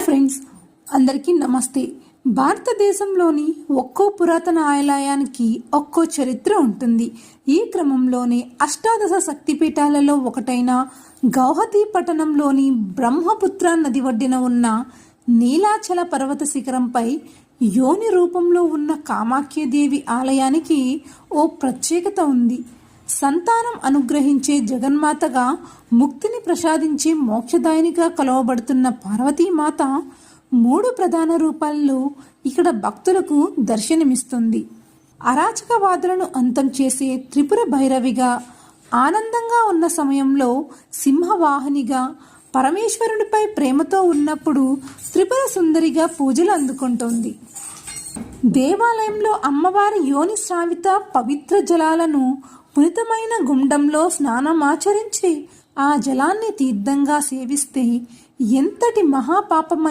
Friends, అందరికీ నమస్తే. భారతదేశంలోని ఒక్కో పురాతన ఆలయానికి ఒక్కో చరిత్ర ఉంటుంది. ఈ క్రమంలోనే అష్టాదశ శక్తిపీఠాలలో ఒకటైన గౌహతి పట్టణంలోని బ్రహ్మపుత్ర నది ఒడ్డున ఉన్న నీలాచల పర్వత శిఖరంపై యోని రూపంలో ఉన్న కామాఖ్యదేవి ఆలయానికి ఓ ప్రత్యేకత ఉంది. సంతానం అనుగ్రహించే జగన్మాతగా, ముక్తిని ప్రసాదించే మోక్షదాయినిగా కొలవబడుతున్న పార్వతీమాత 3 ప్రధాన రూపాల్లో ఇక్కడ భక్తులకు దర్శనమిస్తుంది. అరాచకవాదులను అంతం చేసే త్రిపుర భైరవిగా, ఆనందంగా ఉన్న సమయంలో సింహవాహినిగా, పరమేశ్వరునిపై ప్రేమతో ఉన్నప్పుడు త్రిపుర సుందరిగా పూజలు అందుకుంటోంది. దేవాలయంలో అమ్మవారి యోని శ్రావిత పవిత్ర జలాలను పునితమైన గుండంలో స్నానమాచరించి ఆ జలాన్ని తీర్థంగా సేవిస్తే ఎంతటి మహాపాపమైన